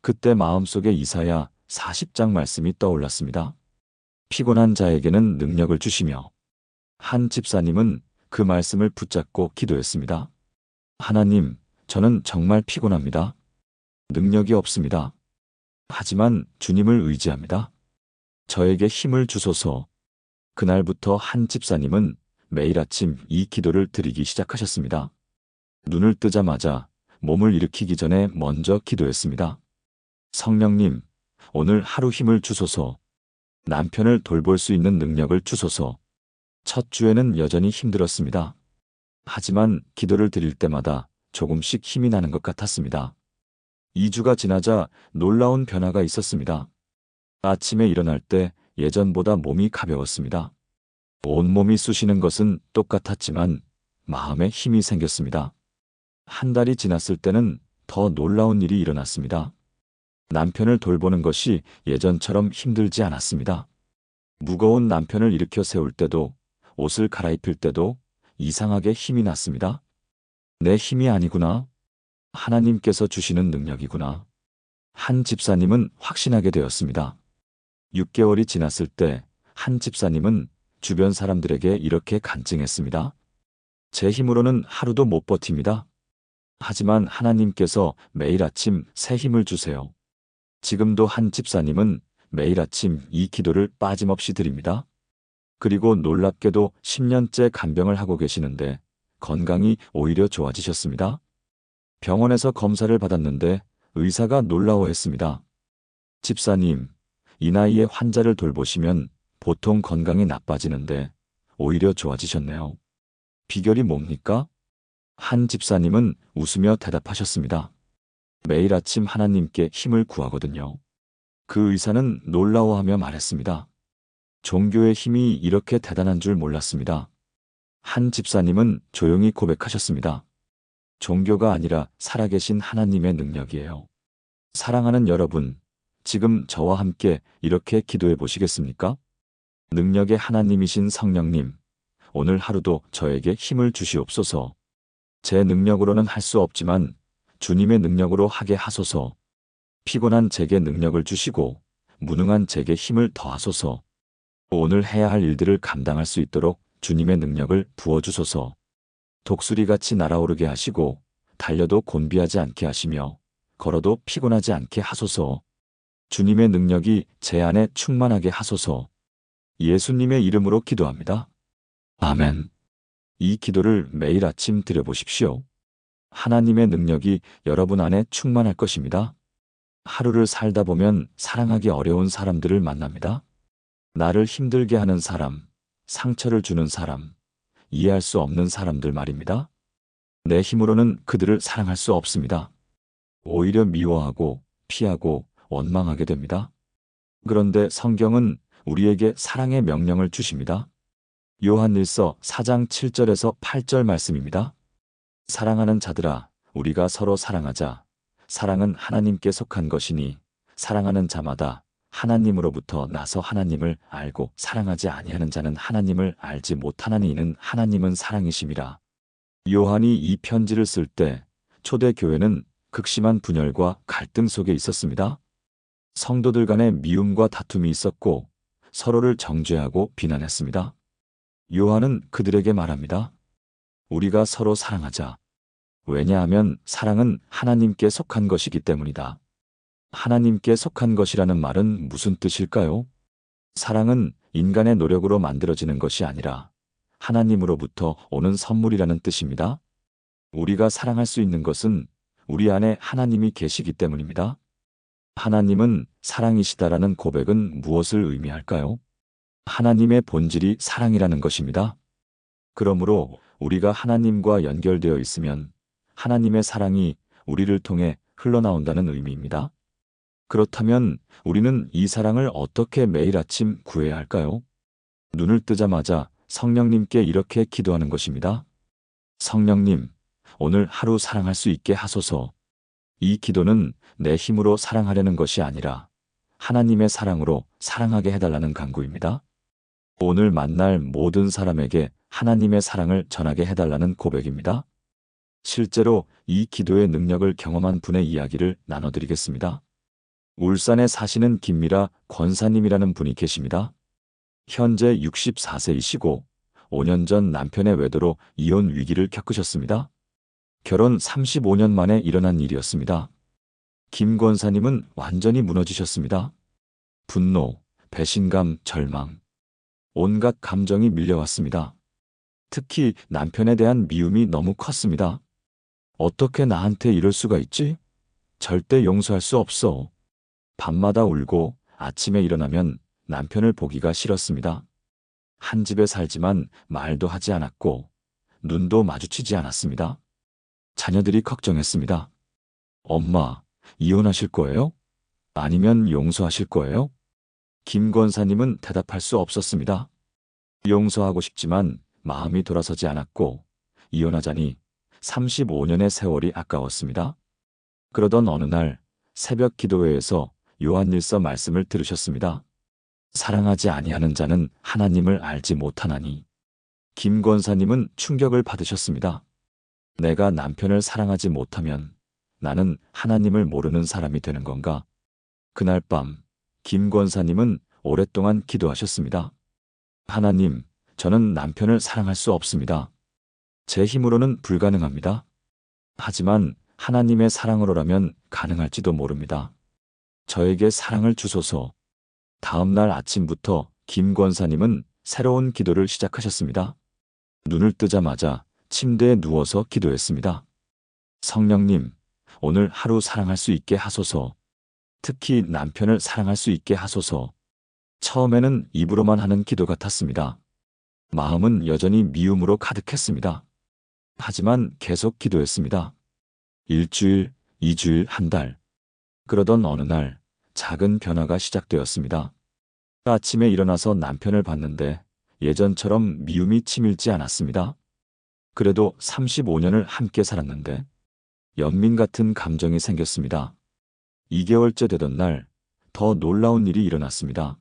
그때 마음속에 이사야 40장 말씀이 떠올랐습니다. 피곤한 자에게는 능력을 주시며 한 집사님은 그 말씀을 붙잡고 기도했습니다. 하나님, 저는 정말 피곤합니다. 능력이 없습니다. 하지만 주님을 의지합니다. 저에게 힘을 주소서. 그날부터 한 집사님은 매일 아침 이 기도를 드리기 시작하셨습니다. 눈을 뜨자마자 몸을 일으키기 전에 먼저 기도했습니다. 성령님, 오늘 하루 힘을 주소서. 남편을 돌볼 수 있는 능력을 주소서. 첫 주에는 여전히 힘들었습니다. 하지만 기도를 드릴 때마다 조금씩 힘이 나는 것 같았습니다. 2주가 지나자 놀라운 변화가 있었습니다. 아침에 일어날 때 예전보다 몸이 가벼웠습니다. 온몸이 쑤시는 것은 똑같았지만 마음에 힘이 생겼습니다. 한 달이 지났을 때는 더 놀라운 일이 일어났습니다. 남편을 돌보는 것이 예전처럼 힘들지 않았습니다. 무거운 남편을 일으켜 세울 때도, 옷을 갈아입힐 때도 이상하게 힘이 났습니다. 내 힘이 아니구나. 하나님께서 주시는 능력이구나. 한 집사님은 확신하게 되었습니다. 6개월이 지났을 때 한 집사님은 주변 사람들에게 이렇게 간증했습니다. 제 힘으로는 하루도 못 버팁니다. 하지만 하나님께서 매일 아침 새 힘을 주세요. 지금도 한 집사님은 매일 아침 이 기도를 빠짐없이 드립니다. 그리고 놀랍게도 10년째 간병을 하고 계시는데 건강이 오히려 좋아지셨습니다. 병원에서 검사를 받았는데 의사가 놀라워했습니다. 집사님, 이 나이에 환자를 돌보시면 보통 건강이 나빠지는데 오히려 좋아지셨네요. 비결이 뭡니까? 한 집사님은 웃으며 대답하셨습니다. 매일 아침 하나님께 힘을 구하거든요. 그 의사는 놀라워하며 말했습니다. 종교의 힘이 이렇게 대단한 줄 몰랐습니다. 한 집사님은 조용히 고백하셨습니다. 종교가 아니라 살아계신 하나님의 능력이에요. 사랑하는 여러분, 지금 저와 함께 이렇게 기도해 보시겠습니까? 능력의 하나님이신 성령님, 오늘 하루도 저에게 힘을 주시옵소서. 제 능력으로는 할 수 없지만 주님의 능력으로 하게 하소서. 피곤한 제게 능력을 주시고 무능한 제게 힘을 더하소서. 오늘 해야 할 일들을 감당할 수 있도록 주님의 능력을 부어주소서. 독수리같이 날아오르게 하시고 달려도 곤비하지 않게 하시며 걸어도 피곤하지 않게 하소서. 주님의 능력이 제 안에 충만하게 하소서. 예수님의 이름으로 기도합니다. 아멘. 이 기도를 매일 아침 드려보십시오. 하나님의 능력이 여러분 안에 충만할 것입니다. 하루를 살다 보면 사랑하기 어려운 사람들을 만납니다. 나를 힘들게 하는 사람, 상처를 주는 사람, 이해할 수 없는 사람들 말입니다. 내 힘으로는 그들을 사랑할 수 없습니다. 오히려 미워하고 피하고 원망하게 됩니다. 그런데 성경은 우리에게 사랑의 명령을 주십니다. 요한일서 4장 7절에서 8절 말씀입니다. 사랑하는 자들아, 우리가 서로 사랑하자. 사랑은 하나님께 속한 것이니 사랑하는 자마다 하나님으로부터 나서 하나님을 알고 사랑하지 아니하는 자는 하나님을 알지 못하나니 이는 하나님은 사랑이심이라. 요한이 이 편지를 쓸 때 초대교회는 극심한 분열과 갈등 속에 있었습니다. 성도들 간에 미움과 다툼이 있었고 서로를 정죄하고 비난했습니다. 요한은 그들에게 말합니다. 우리가 서로 사랑하자. 왜냐하면 사랑은 하나님께 속한 것이기 때문이다. 하나님께 속한 것이라는 말은 무슨 뜻일까요? 사랑은 인간의 노력으로 만들어지는 것이 아니라 하나님으로부터 오는 선물이라는 뜻입니다. 우리가 사랑할 수 있는 것은 우리 안에 하나님이 계시기 때문입니다. 하나님은 사랑이시다라는 고백은 무엇을 의미할까요? 하나님의 본질이 사랑이라는 것입니다. 그러므로 우리가 하나님과 연결되어 있으면 하나님의 사랑이 우리를 통해 흘러나온다는 의미입니다. 그렇다면 우리는 이 사랑을 어떻게 매일 아침 구해야 할까요? 눈을 뜨자마자 성령님께 이렇게 기도하는 것입니다. 성령님, 오늘 하루 사랑할 수 있게 하소서. 이 기도는 내 힘으로 사랑하려는 것이 아니라 하나님의 사랑으로 사랑하게 해달라는 간구입니다. 오늘 만날 모든 사람에게 하나님의 사랑을 전하게 해달라는 고백입니다. 실제로 이 기도의 능력을 경험한 분의 이야기를 나눠드리겠습니다. 울산에 사시는 김미라 권사님이라는 분이 계십니다. 현재 64세이시고 5년 전 남편의 외도로 이혼 위기를 겪으셨습니다. 결혼 35년 만에 일어난 일이었습니다. 김 권사님은 완전히 무너지셨습니다. 분노, 배신감, 절망, 온갖 감정이 밀려왔습니다. 특히 남편에 대한 미움이 너무 컸습니다. 어떻게 나한테 이럴 수가 있지? 절대 용서할 수 없어. 밤마다 울고 아침에 일어나면 남편을 보기가 싫었습니다. 한 집에 살지만 말도 하지 않았고 눈도 마주치지 않았습니다. 자녀들이 걱정했습니다. 엄마, 이혼하실 거예요? 아니면 용서하실 거예요? 김 권사님은 대답할 수 없었습니다. 용서하고 싶지만 마음이 돌아서지 않았고, 이혼하자니 35년의 세월이 아까웠습니다. 그러던 어느 날 새벽 기도회에서 요한일서 말씀을 들으셨습니다. 사랑하지 아니하는 자는 하나님을 알지 못하나니. 김 권사님은 충격을 받으셨습니다. 내가 남편을 사랑하지 못하면 나는 하나님을 모르는 사람이 되는 건가? 그날 밤 김 권사님은 오랫동안 기도하셨습니다. 하나님, 저는 남편을 사랑할 수 없습니다. 제 힘으로는 불가능합니다. 하지만 하나님의 사랑으로라면 가능할지도 모릅니다. 저에게 사랑을 주소서. 다음 날 아침부터 김 권사님은 새로운 기도를 시작하셨습니다. 눈을 뜨자마자 침대에 누워서 기도했습니다. 성령님, 오늘 하루 사랑할 수 있게 하소서. 특히 남편을 사랑할 수 있게 하소서. 처음에는 입으로만 하는 기도 같았습니다. 마음은 여전히 미움으로 가득했습니다. 하지만 계속 기도했습니다. 일주일, 2주일, 한 달. 그러던 어느 날 작은 변화가 시작되었습니다. 아침에 일어나서 남편을 봤는데 예전처럼 미움이 치밀지 않았습니다. 그래도 35년을 함께 살았는데 연민 같은 감정이 생겼습니다. 2개월째 되던 날 더 놀라운 일이 일어났습니다.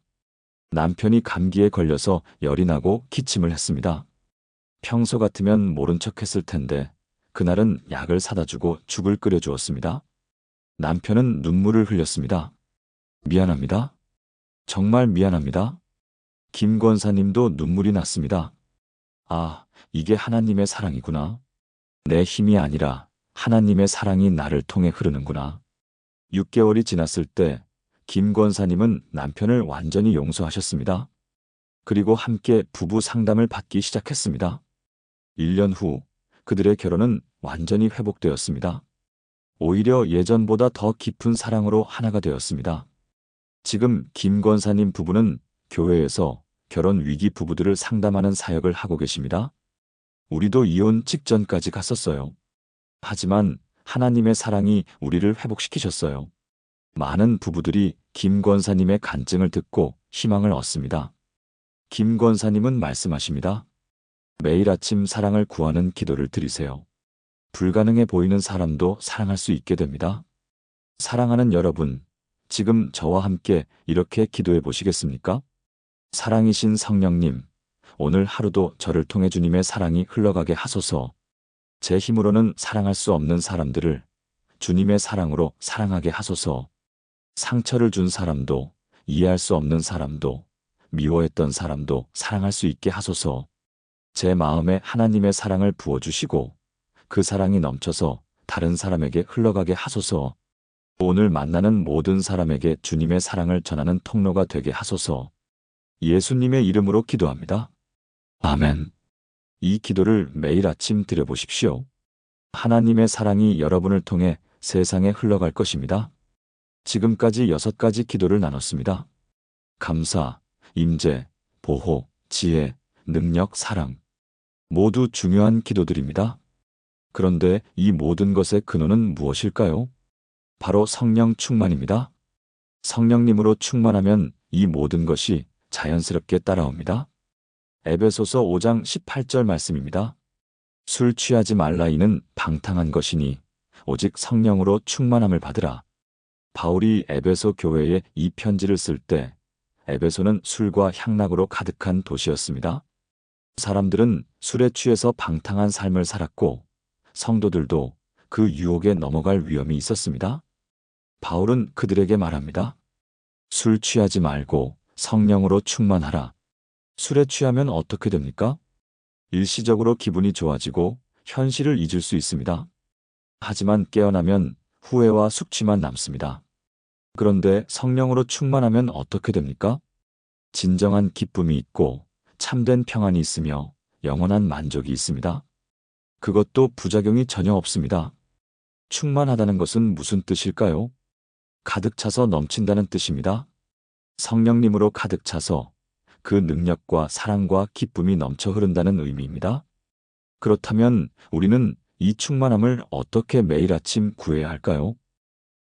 남편이 감기에 걸려서 열이 나고 기침을 했습니다. 평소 같으면 모른 척 했을 텐데 그날은 약을 사다 주고 죽을 끓여 주었습니다. 남편은 눈물을 흘렸습니다. 미안합니다. 정말 미안합니다. 김 권사님도 눈물이 났습니다. 아, 이게 하나님의 사랑이구나. 내 힘이 아니라 하나님의 사랑이 나를 통해 흐르는구나. 6개월이 지났을 때 김 권사님은 남편을 완전히 용서하셨습니다. 그리고 함께 부부 상담을 받기 시작했습니다. 1년 후 그들의 결혼은 완전히 회복되었습니다. 오히려 예전보다 더 깊은 사랑으로 하나가 되었습니다. 지금 김 권사님 부부는 교회에서 결혼 위기 부부들을 상담하는 사역을 하고 계십니다. 우리도 이혼 직전까지 갔었어요. 하지만 하나님의 사랑이 우리를 회복시키셨어요. 많은 부부들이 김 권사님의 간증을 듣고 희망을 얻습니다. 김 권사님은 말씀하십니다. 매일 아침 사랑을 구하는 기도를 드리세요. 불가능해 보이는 사람도 사랑할 수 있게 됩니다. 사랑하는 여러분, 지금 저와 함께 이렇게 기도해 보시겠습니까? 사랑이신 성령님, 오늘 하루도 저를 통해 주님의 사랑이 흘러가게 하소서. 제 힘으로는 사랑할 수 없는 사람들을 주님의 사랑으로 사랑하게 하소서. 상처를 준 사람도, 이해할 수 없는 사람도, 미워했던 사람도 사랑할 수 있게 하소서. 제 마음에 하나님의 사랑을 부어주시고 그 사랑이 넘쳐서 다른 사람에게 흘러가게 하소서. 오늘 만나는 모든 사람에게 주님의 사랑을 전하는 통로가 되게 하소서. 예수님의 이름으로 기도합니다. 아멘. 이 기도를 매일 아침 드려보십시오. 하나님의 사랑이 여러분을 통해 세상에 흘러갈 것입니다. 지금까지 6가지 기도를 나눴습니다. 감사, 임재, 보호, 지혜, 능력, 사랑. 모두 중요한 기도들입니다. 그런데 이 모든 것의 근원은 무엇일까요? 바로 성령 충만입니다. 성령님으로 충만하면 이 모든 것이 자연스럽게 따라옵니다. 에베소서 5장 18절 말씀입니다. 술 취하지 말라 이는 방탕한 것이니 오직 성령으로 충만함을 받으라. 바울이 에베소 교회에 이 편지를 쓸 때 에베소는 술과 향락으로 가득한 도시였습니다. 사람들은 술에 취해서 방탕한 삶을 살았고 성도들도 그 유혹에 넘어갈 위험이 있었습니다. 바울은 그들에게 말합니다. 술 취하지 말고 성령으로 충만하라. 술에 취하면 어떻게 됩니까? 일시적으로 기분이 좋아지고 현실을 잊을 수 있습니다. 하지만 깨어나면 후회와 숙취만 남습니다. 그런데 성령으로 충만하면 어떻게 됩니까? 진정한 기쁨이 있고 참된 평안이 있으며 영원한 만족이 있습니다. 그것도 부작용이 전혀 없습니다. 충만하다는 것은 무슨 뜻일까요? 가득 차서 넘친다는 뜻입니다. 성령님으로 가득 차서 그 능력과 사랑과 기쁨이 넘쳐 흐른다는 의미입니다. 그렇다면 우리는 이 충만함을 어떻게 매일 아침 구해야 할까요?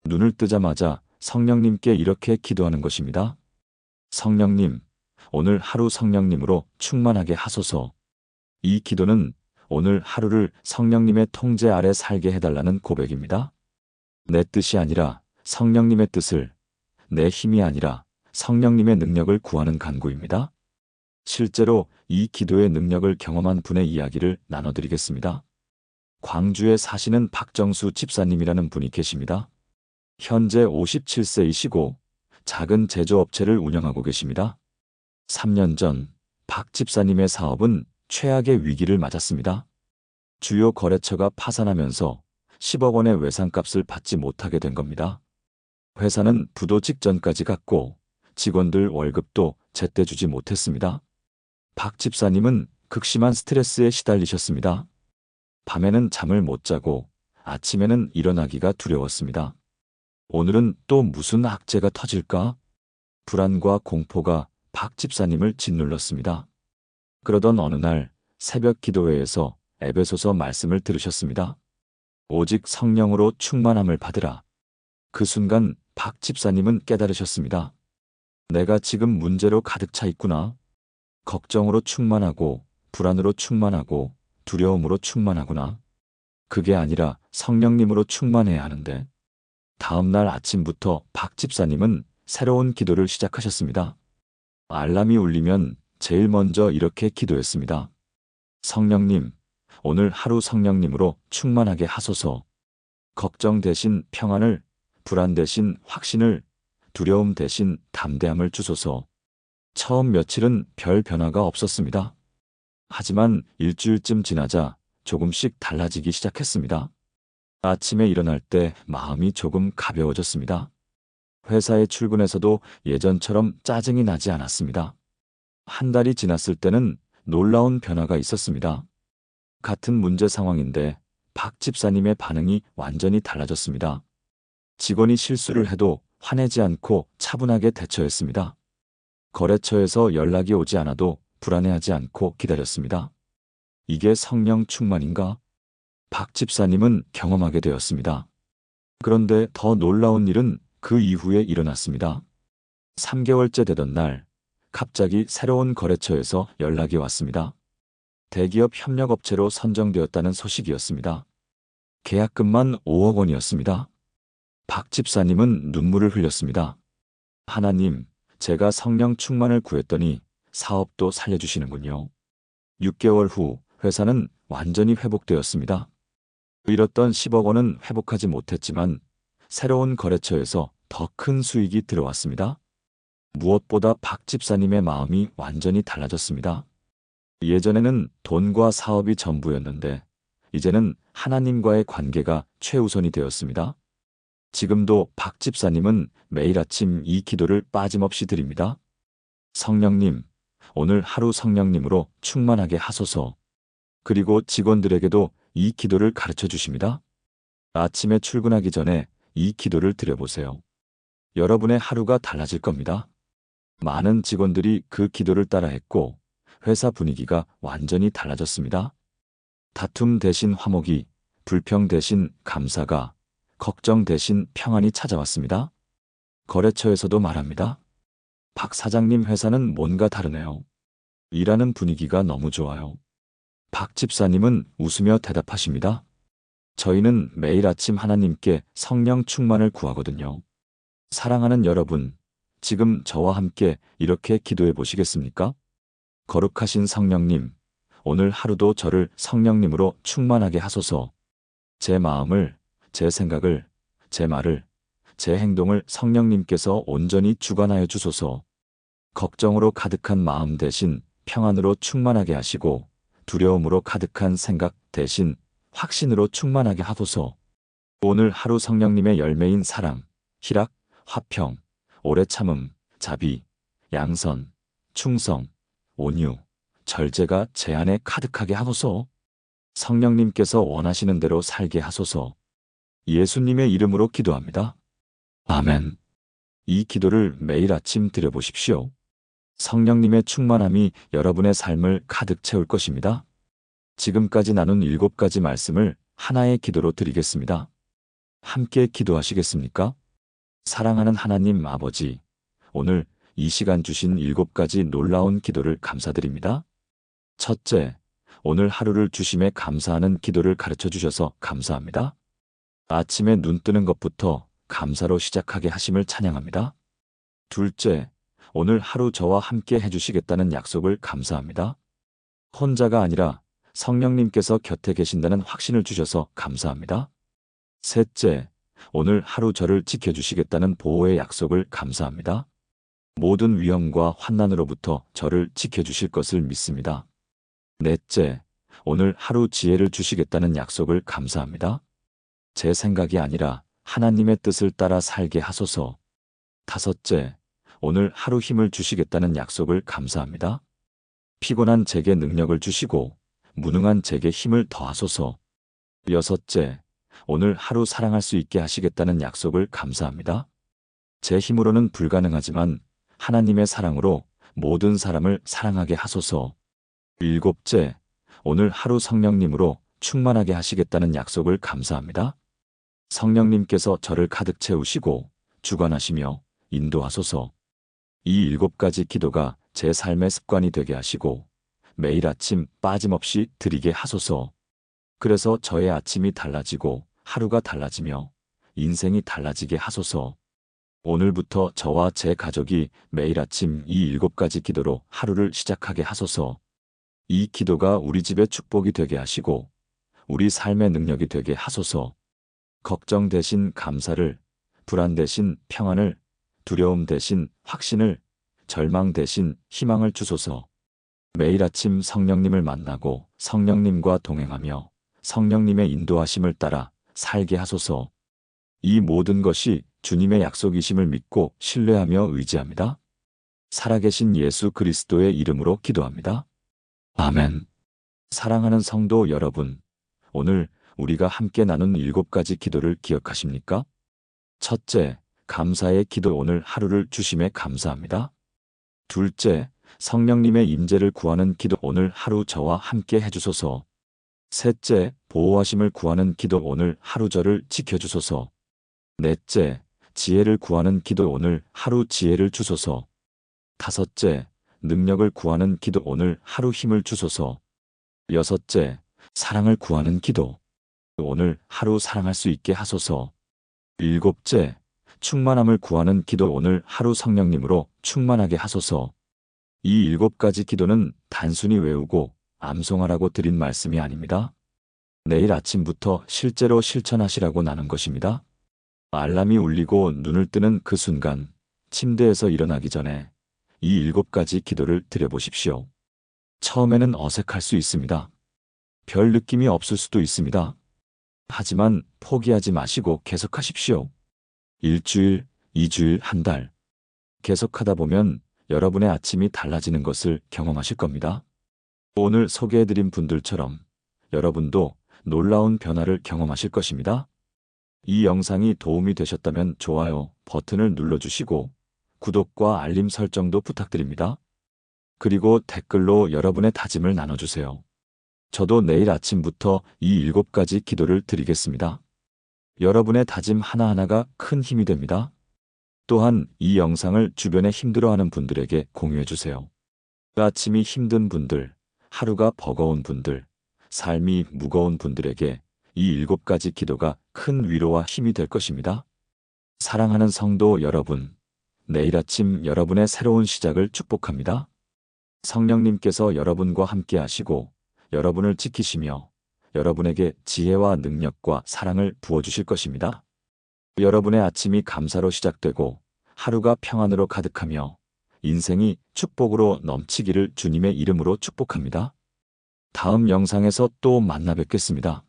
눈을 뜨자마자 성령님께 이렇게 기도하는 것입니다. 성령님, 오늘 하루 성령님으로 충만하게 하소서. 이 기도는 오늘 하루를 성령님의 통제 아래 살게 해달라는 고백입니다. 내 뜻이 아니라 성령님의 뜻을, 내 힘이 아니라 성령님의 능력을 구하는 간구입니다. 실제로 이 기도의 능력을 경험한 분의 이야기를 나눠드리겠습니다. 광주에 사시는 박정수 집사님이라는 분이 계십니다. 현재 57세이시고 작은 제조업체를 운영하고 계십니다. 3년 전 박 집사님의 사업은 최악의 위기를 맞았습니다. 주요 거래처가 파산하면서 10억 원의 외상값을 받지 못하게 된 겁니다. 회사는 부도 직전까지 갔고 직원들 월급도 제때 주지 못했습니다. 박 집사님은 극심한 스트레스에 시달리셨습니다. 밤에는 잠을 못 자고 아침에는 일어나기가 두려웠습니다. 오늘은 또 무슨 악재가 터질까? 불안과 공포가 박 집사님을 짓눌렀습니다. 그러던 어느 날 새벽 기도회에서 에베소서 말씀을 들으셨습니다. 오직 성령으로 충만함을 받으라. 그 순간 박 집사님은 깨달으셨습니다. 내가 지금 문제로 가득 차 있구나. 걱정으로 충만하고 불안으로 충만하고 두려움으로 충만하구나. 그게 아니라 성령님으로 충만해야 하는데. 다음 날 아침부터 박 집사님은 새로운 기도를 시작하셨습니다. 알람이 울리면 제일 먼저 이렇게 기도했습니다. 성령님, 오늘 하루 성령님으로 충만하게 하소서. 걱정 대신 평안을, 불안 대신 확신을, 두려움 대신 담대함을 주소서. 처음 며칠은 별 변화가 없었습니다. 하지만 일주일쯤 지나자 조금씩 달라지기 시작했습니다. 아침에 일어날 때 마음이 조금 가벼워졌습니다. 회사에 출근해서도 예전처럼 짜증이 나지 않았습니다. 한 달이 지났을 때는 놀라운 변화가 있었습니다. 같은 문제 상황인데 박 집사님의 반응이 완전히 달라졌습니다. 직원이 실수를 해도 화내지 않고 차분하게 대처했습니다. 거래처에서 연락이 오지 않아도 불안해하지 않고 기다렸습니다. 이게 성령 충만인가? 박 집사님은 경험하게 되었습니다. 그런데 더 놀라운 일은 그 이후에 일어났습니다. 3개월째 되던 날, 갑자기 새로운 거래처에서 연락이 왔습니다. 대기업 협력업체로 선정되었다는 소식이었습니다. 계약금만 5억 원이었습니다. 박 집사님은 눈물을 흘렸습니다. 하나님, 제가 성령 충만을 구했더니 사업도 살려주시는군요. 6개월 후 회사는 완전히 회복되었습니다. 잃었던 10억 원은 회복하지 못했지만 새로운 거래처에서 더 큰 수익이 들어왔습니다. 무엇보다 박 집사님의 마음이 완전히 달라졌습니다. 예전에는 돈과 사업이 전부였는데 이제는 하나님과의 관계가 최우선이 되었습니다. 지금도 박 집사님은 매일 아침 이 기도를 빠짐없이 드립니다. 성령님, 오늘 하루 성령님으로 충만하게 하소서. 그리고 직원들에게도 이 기도를 가르쳐 주십니다. 아침에 출근하기 전에 이 기도를 드려보세요. 여러분의 하루가 달라질 겁니다. 많은 직원들이 그 기도를 따라했고 회사 분위기가 완전히 달라졌습니다. 다툼 대신 화목이, 불평 대신 감사가, 걱정 대신 평안이 찾아왔습니다. 거래처에서도 말합니다. 박 사장님 회사는 뭔가 다르네요. 일하는 분위기가 너무 좋아요. 박 집사님은 웃으며 대답하십니다. 저희는 매일 아침 하나님께 성령 충만을 구하거든요. 사랑하는 여러분, 지금 저와 함께 이렇게 기도해 보시겠습니까? 거룩하신 성령님, 오늘 하루도 저를 성령님으로 충만하게 하소서. 제 마음을, 제 생각을, 제 말을, 제 행동을 성령님께서 온전히 주관하여 주소서. 걱정으로 가득한 마음 대신 평안으로 충만하게 하시고 두려움으로 가득한 생각 대신 확신으로 충만하게 하소서. 오늘 하루 성령님의 열매인 사랑, 희락, 화평, 오래 참음, 자비, 양선, 충성, 온유, 절제가 제 안에 가득하게 하소서. 성령님께서 원하시는 대로 살게 하소서. 예수님의 이름으로 기도합니다. 아멘. 이 기도를 매일 아침 드려보십시오. 성령님의 충만함이 여러분의 삶을 가득 채울 것입니다. 지금까지 나눈 7가지 말씀을 하나의 기도로 드리겠습니다. 함께 기도하시겠습니까? 사랑하는 하나님 아버지, 오늘 이 시간 주신 7가지 놀라운 기도를 감사드립니다. 첫째, 오늘 하루를 주심에 감사하는 기도를 가르쳐 주셔서 감사합니다. 아침에 눈 뜨는 것부터 감사로 시작하게 하심을 찬양합니다. 둘째, 오늘 하루 저와 함께 해주시겠다는 약속을 감사합니다. 혼자가 아니라 성령님께서 곁에 계신다는 확신을 주셔서 감사합니다. 셋째, 오늘 하루 저를 지켜주시겠다는 보호의 약속을 감사합니다. 모든 위험과 환난으로부터 저를 지켜주실 것을 믿습니다. 넷째, 오늘 하루 지혜를 주시겠다는 약속을 감사합니다. 제 생각이 아니라 하나님의 뜻을 따라 살게 하소서. 다섯째, 오늘 하루 힘을 주시겠다는 약속을 감사합니다. 피곤한 제게 능력을 주시고 무능한 제게 힘을 더하소서. 여섯째, 오늘 하루 사랑할 수 있게 하시겠다는 약속을 감사합니다. 제 힘으로는 불가능하지만 하나님의 사랑으로 모든 사람을 사랑하게 하소서. 일곱째, 오늘 하루 성령님으로 충만하게 하시겠다는 약속을 감사합니다. 성령님께서 저를 가득 채우시고 주관하시며 인도하소서. 이 7가지 기도가 제 삶의 습관이 되게 하시고 매일 아침 빠짐없이 드리게 하소서. 그래서 저의 아침이 달라지고 하루가 달라지며 인생이 달라지게 하소서. 오늘부터 저와 제 가족이 매일 아침 이 7가지 기도로 하루를 시작하게 하소서. 이 기도가 우리 집의 축복이 되게 하시고 우리 삶의 능력이 되게 하소서. 걱정 대신 감사를, 불안 대신 평안을, 두려움 대신 확신을, 절망 대신 희망을 주소서. 매일 아침 성령님을 만나고 성령님과 동행하며 성령님의 인도하심을 따라 살게 하소서. 이 모든 것이 주님의 약속이심을 믿고 신뢰하며 의지합니다. 살아계신 예수 그리스도의 이름으로 기도합니다. 아멘. 사랑하는 성도 여러분, 오늘 우리가 함께 나눈 7가지 기도를 기억하십니까? 첫째, 감사의 기도. 오늘 하루를 주심에 감사합니다. 둘째, 성령님의 임재를 구하는 기도. 오늘 하루 저와 함께 해주소서. 셋째, 보호하심을 구하는 기도. 오늘 하루 저를 지켜주소서. 넷째, 지혜를 구하는 기도. 오늘 하루 지혜를 주소서. 다섯째, 능력을 구하는 기도. 오늘 하루 힘을 주소서. 여섯째, 사랑을 구하는 기도. 오늘 하루 사랑할 수 있게 하소서. 일곱째, 충만함을 구하는 기도. 오늘 하루 성령님으로 충만하게 하소서. 이 7가지 기도는 단순히 외우고 암송하라고 드린 말씀이 아닙니다. 내일 아침부터 실제로 실천하시라고 나눈 것입니다. 알람이 울리고 눈을 뜨는 그 순간 침대에서 일어나기 전에 이 7가지 기도를 드려보십시오. 처음에는 어색할 수 있습니다. 별 느낌이 없을 수도 있습니다. 하지만 포기하지 마시고 계속하십시오. 일주일, 2주일, 한 달. 계속하다 보면 여러분의 아침이 달라지는 것을 경험하실 겁니다. 오늘 소개해드린 분들처럼 여러분도 놀라운 변화를 경험하실 것입니다. 이 영상이 도움이 되셨다면 좋아요 버튼을 눌러주시고 구독과 알림 설정도 부탁드립니다. 그리고 댓글로 여러분의 다짐을 나눠주세요. 저도 내일 아침부터 이 7가지 기도를 드리겠습니다. 여러분의 다짐 하나하나가 큰 힘이 됩니다. 또한 이 영상을 주변에 힘들어하는 분들에게 공유해주세요. 아침이 힘든 분들, 하루가 버거운 분들, 삶이 무거운 분들에게 이 7가지 기도가 큰 위로와 힘이 될 것입니다. 사랑하는 성도 여러분, 내일 아침 여러분의 새로운 시작을 축복합니다. 성령님께서 여러분과 함께 하시고 여러분을 지키시며 여러분에게 지혜와 능력과 사랑을 부어주실 것입니다. 여러분의 아침이 감사로 시작되고 하루가 평안으로 가득하며 인생이 축복으로 넘치기를 주님의 이름으로 축복합니다. 다음 영상에서 또 만나 뵙겠습니다.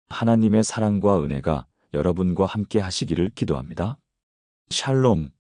하나님의 사랑과 은혜가 여러분과 함께 하시기를 기도합니다. 샬롬.